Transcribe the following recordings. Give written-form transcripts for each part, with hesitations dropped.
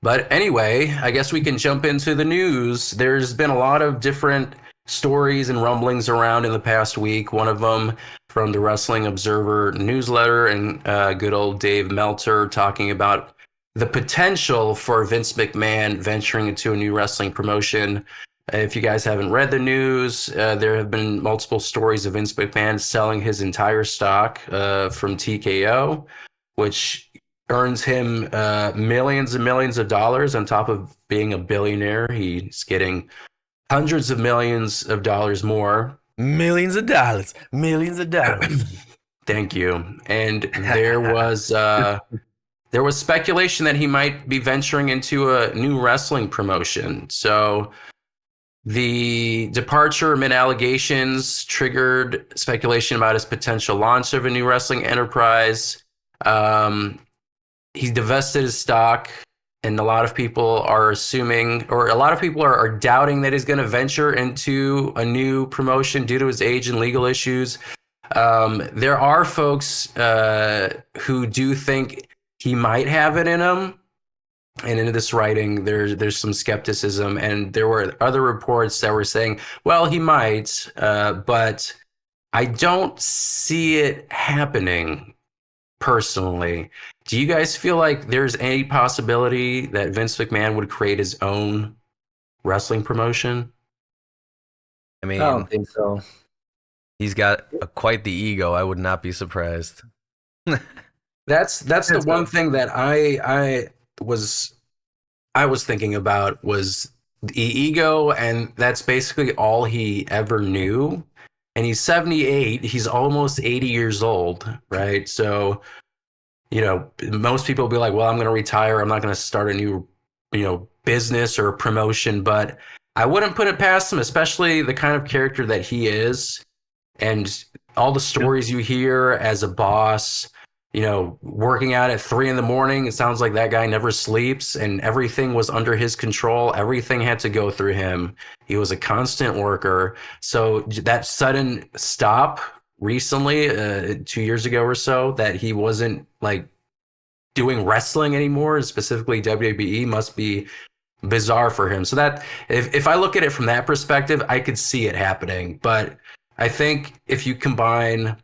But anyway, I guess we can jump into the news. There's been a lot of different stories and rumblings around in the past week. One of them from the Wrestling Observer newsletter and good old Dave Meltzer talking about the potential for Vince McMahon venturing into a new wrestling promotion. If you guys haven't read the news, there have been multiple stories of Vince McMahon selling his entire stock from TKO, which earns him millions and millions of dollars on top of being a billionaire. He's getting hundreds of millions of dollars more. Millions of dollars. Millions of dollars. Thank you. And there was speculation that he might be venturing into a new wrestling promotion. So the departure amid allegations triggered speculation about his potential launch of a new wrestling enterprise. He divested his stock, and a lot of people are assuming, or a lot of people are doubting that he's going to venture into a new promotion due to his age and legal issues. There are folks who do think he might have it in him. And in this writing, there's some skepticism, and there were other reports that were saying, well, he might, but I don't see it happening personally. Do you guys feel like there's any possibility that Vince McMahon would create his own wrestling promotion? I mean, I don't think so. He's got quite the ego. I would not be surprised. That's the one thing that I was thinking about was the ego, and that's basically all he ever knew. And he's 78. He's almost 80 years old, right? So, you know, most people will be like, well, I'm going to retire. I'm not going to start a new, business or promotion. But I wouldn't put it past him, especially the kind of character that he is. And all the stories you hear as a boss, working out at 3 a.m. It sounds like that guy never sleeps, and everything was under his control. Everything had to go through him. He was a constant worker. So that sudden stop recently, 2 years ago or so, that he wasn't like doing wrestling anymore, specifically WWE, must be bizarre for him. So that if I look at it from that perspective, I could see it happening. But I think if you combine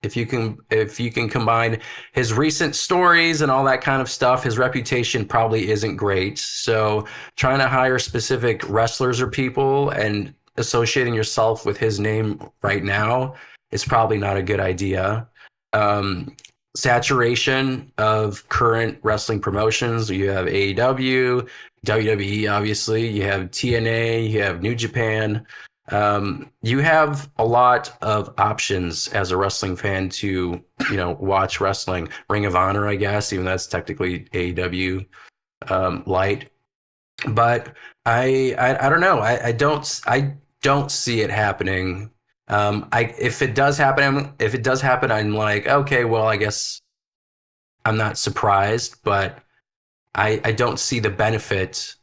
if you can combine his recent stories and all that kind of stuff, his reputation probably isn't great. So trying to hire specific wrestlers or people and associating yourself with his name right now is probably not a good idea. Saturation of current wrestling promotions. You have AEW, WWE, obviously. You have TNA, you have New Japan. You have a lot of options as a wrestling fan to, watch wrestling. Ring of Honor, I guess, even though that's technically AEW light. But I don't know. I don't see it happening. If it does happen, I'm like, okay, well, I guess I'm not surprised, but I don't see the benefit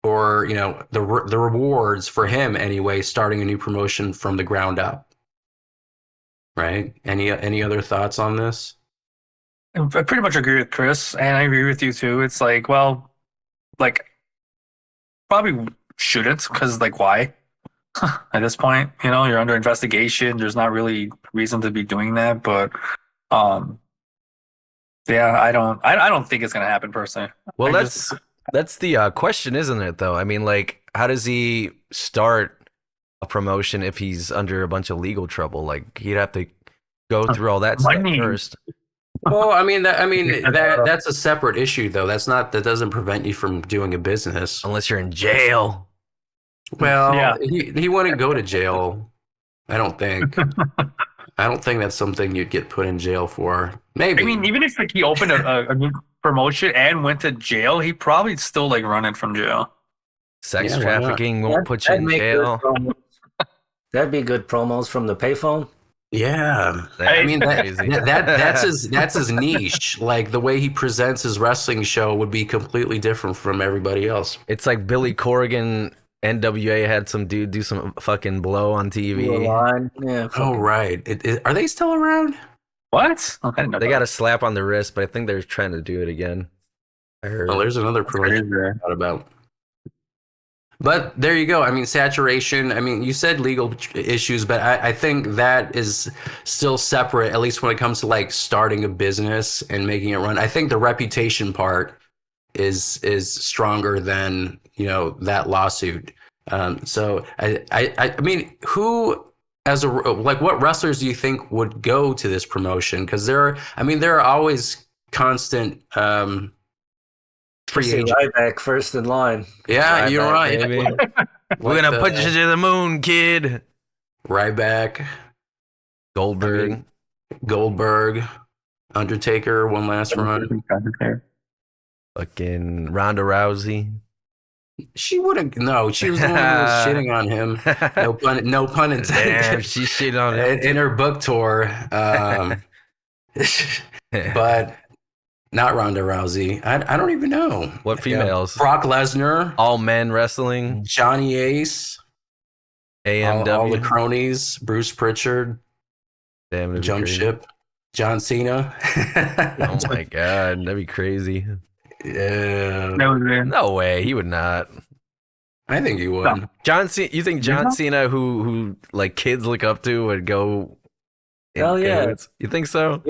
or the rewards for him anyway, starting a new promotion from the ground up. Right? Any other thoughts on this? I pretty much agree with Chris, and I agree with you too. It's like, well, like probably shouldn't, because like why? At this point, you're under investigation. There's not really reason to be doing that, but yeah, I don't think it's gonna happen personally. Well, that's the question, isn't it, though? I mean, like, how does he start a promotion if he's under a bunch of legal trouble? Like, he'd have to go through all that stuff first. Well, that's a separate issue, though. That doesn't prevent you from doing a business. Unless you're in jail. Well, yeah. He wouldn't go to jail, I don't think. I don't think that's something you'd get put in jail for. Maybe. I mean, even if he opened a new promotion and went to jail, he probably still running from jail. Sex trafficking won't put you in jail. That'd be good promos from the payphone. Yeah, I mean that's his niche. Like the way he presents his wrestling show would be completely different from everybody else. It's like Billy Corgan. NWA had some dude do some fucking blow on TV. Yeah. Oh, right. Are they still around? What? Okay, no, They got a slap on the wrist, but I think they're trying to do it again. I heard. Well, there's another promotion I thought about. But there you go. I mean, saturation. I mean, you said legal issues, but I think that is still separate, at least when it comes to like starting a business and making it run. I think the reputation part is stronger than, you know, that lawsuit. So I mean, who as a like what wrestlers do you think would go to this promotion? Because there are always constant free agents. Ryback first in line. Yeah, Ryback, you're right. baby. We're gonna put you to the moon, kid. Ryback, Goldberg. Goldberg, Undertaker, one last run. Fucking Ronda Rousey. She wouldn't. No, she was the one who was shitting on him. No pun intended. Damn, she shit on him. In her book tour. But not Ronda Rousey. I don't even know. What females? Brock Lesnar. All men wrestling. Johnny Ace. AMW. All the cronies. Bruce Pritchard. Damn, that'd be Jump crazy. Ship. John Cena. Oh my god, that'd be crazy. Yeah. No way, he would not. I think he would. John Cena, you think John Cena, who like kids look up to, would go? Hell yeah. goats? You think so?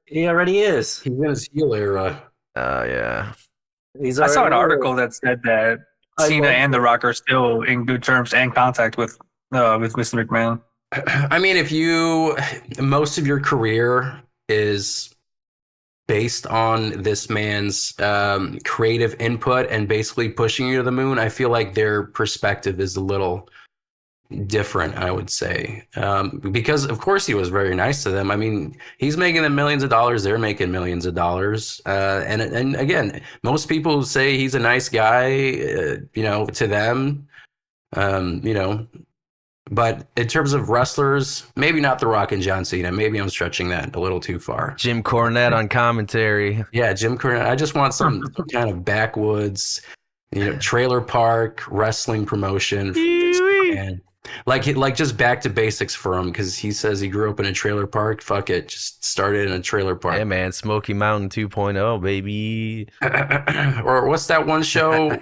He already is. He's in his heel era. Yeah. I saw an article that said that Cena and The Rock are still in good terms and contact with Mr. McMahon. I mean, if most of your career is based on this man's creative input and basically pushing you to the moon, I feel like their perspective is a little different, I would say. Because, of course, he was very nice to them. I mean, he's making them millions of dollars. They're making millions of dollars. And again, most people say he's a nice guy, you know, to them, you know. But in terms of wrestlers, maybe not The Rock and John Cena. Maybe I'm stretching that a little too far. Jim Cornette on commentary. Yeah, Jim Cornette. I just want some kind of backwoods, you know, trailer park wrestling promotion. And like just back to basics for him, because he says he grew up in a trailer park. Fuck it, just started in a trailer park. Yeah, man, Smoky Mountain 2.0, baby. Or what's that one show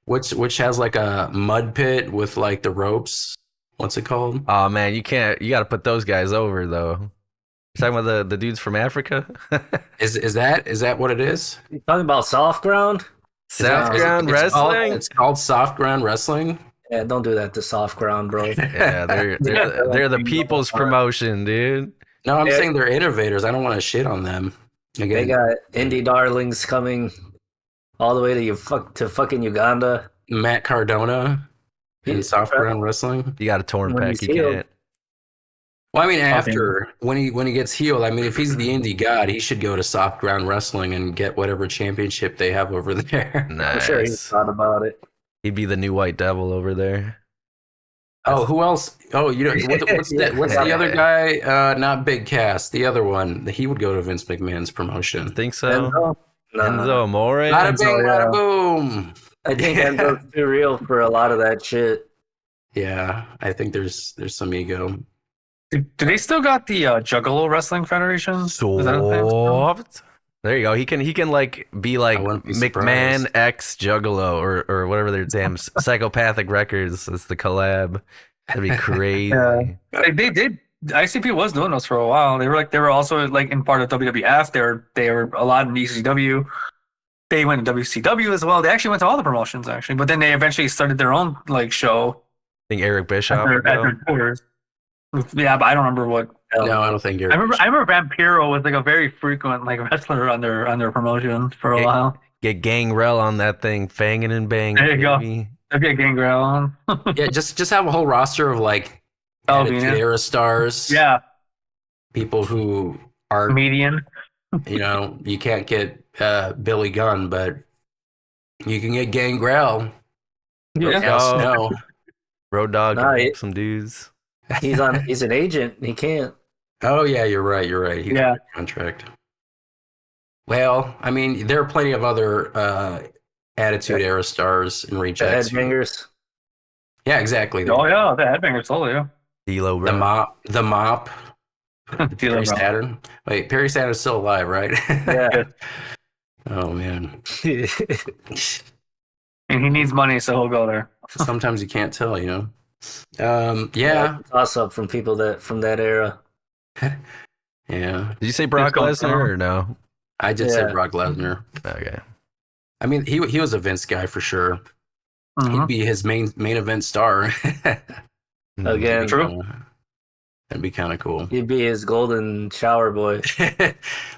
which has like a mud pit with like the ropes? What's it called? Oh man, you got to put those guys over though. You're talking about the dudes from Africa? Is that what it is? You talking about soft ground? Soft ground wrestling? It's called soft ground wrestling. Yeah, don't do that to soft ground, bro. Yeah, they're the people's promotion, dude. No, I'm saying they're innovators. I don't want to shit on them. Again, They got indie darlings coming all the way to fucking Uganda. Matt Cardona in soft ground wrestling. You got a torn When pack, he's you healed. can't. Well, I mean, after when he gets healed, I mean, if he's the indie god, he should go to soft ground wrestling and get whatever championship they have over there. I'm Nice. sure he's thought about it. He'd be the new White Devil over there. Oh, who else? Oh, you know what's the other guy? Not Big Cass. The other one. He would go to Vince McMahon's promotion. Think so? Enzo? No. Enzo Amore? Bada bing, Enzo, yeah. bada boom. I think Enzo's too real for a lot of that shit. Yeah, I think there's some ego. Do they still got the Juggalo Wrestling Federation? Is that a thing? Soft. There you go. He can like be like I wouldn't be McMahon surprised. X Juggalo or whatever their damn psychopathic records. It's the collab. That'd be crazy. Yeah. They did. ICP was doing those for a while. They were also like in part of WWF. They were a lot in ECW. They went to WCW as well. They actually went to all the promotions actually, but then they eventually started their own like show I think Eric Bischoff. at would go. their tours. Yeah, but I don't remember what. No, I don't think you're. I remember Vampiro was like a very frequent like wrestler on their promotion for a while. Get Gangrel on that thing, fanging and banging. There you go. baby. That'd be a Gangrel on. Yeah, just have a whole roster of like Oh, Attitude yeah. Era stars. Yeah, People who are, comedian. you know, you can't get Billy Gunn, but you can get Gangrel. Yeah. Yes, Oh. no. Road Dogg, Nah, some dudes. He's an agent. He can't. Oh yeah, you're right. He's Yeah. under contract. Well, I mean, there are plenty of other Attitude Era stars and The rejects. headbangers. Yeah, exactly. Oh yeah, the headbangers totally. Yeah. D-Lo The Brown. mop. Perry Saturn. Wait, Perry Saturn's still alive, right? Yeah. Oh man. And he needs money, so he'll go there. Sometimes you can't tell, you know. Yeah. Toss up from people from that era. Yeah. Did you say Brock going Lesnar or no? I did say Brock Lesnar. Okay. I mean, he was a Vince guy for sure. Mhm. He'd be his main event star. Again, True. That'd be kind of cool. He'd be his golden shower boy.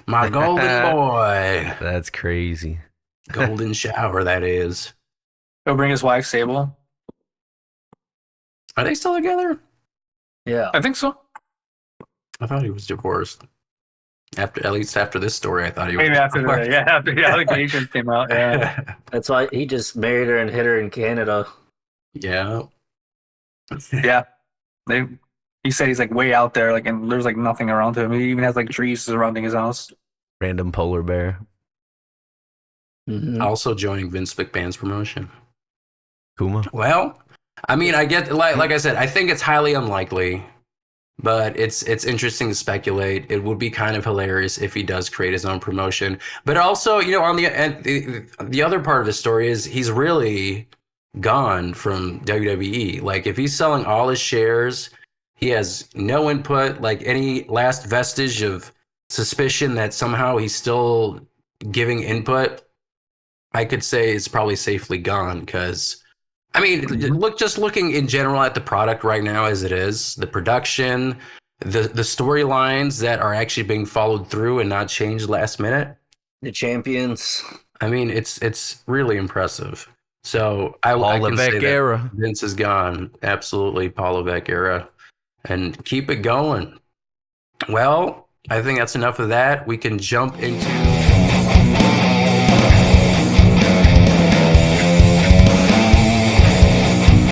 My golden boy. That's crazy. Golden shower, that is. He'll bring his wife, Sable. Are they still together? Yeah. I think so. I thought he was divorced. At least after this story, I thought he was. Maybe after divorced. after the allegations came out. Yeah. That's why he just married her and hit her in Canada. Yeah. Yeah. He said he's like way out there, like, and there's like nothing around him. He even has like trees surrounding his house. Random polar bear. Mhm. Also joining Vince McMahon's promotion. Kuma. Well, I mean, I get like I said, I think it's highly unlikely, but it's interesting to speculate. It would be kind of hilarious if he does create his own promotion. But also, you know, on the other part of the story is he's really gone from WWE. Like if he's selling all his shares, he has no input, like any last vestige of suspicion that somehow he's still giving input, I could say it's probably safely gone because I mean, looking in general at the product right now as it is, the production, the storylines that are actually being followed through and not changed last minute. The champions. I mean, it's really impressive. So I Paul can say Levesque that era. Vince is gone. Absolutely, Paul Levesque era, and keep it going. Well, I think that's enough of that. We can jump into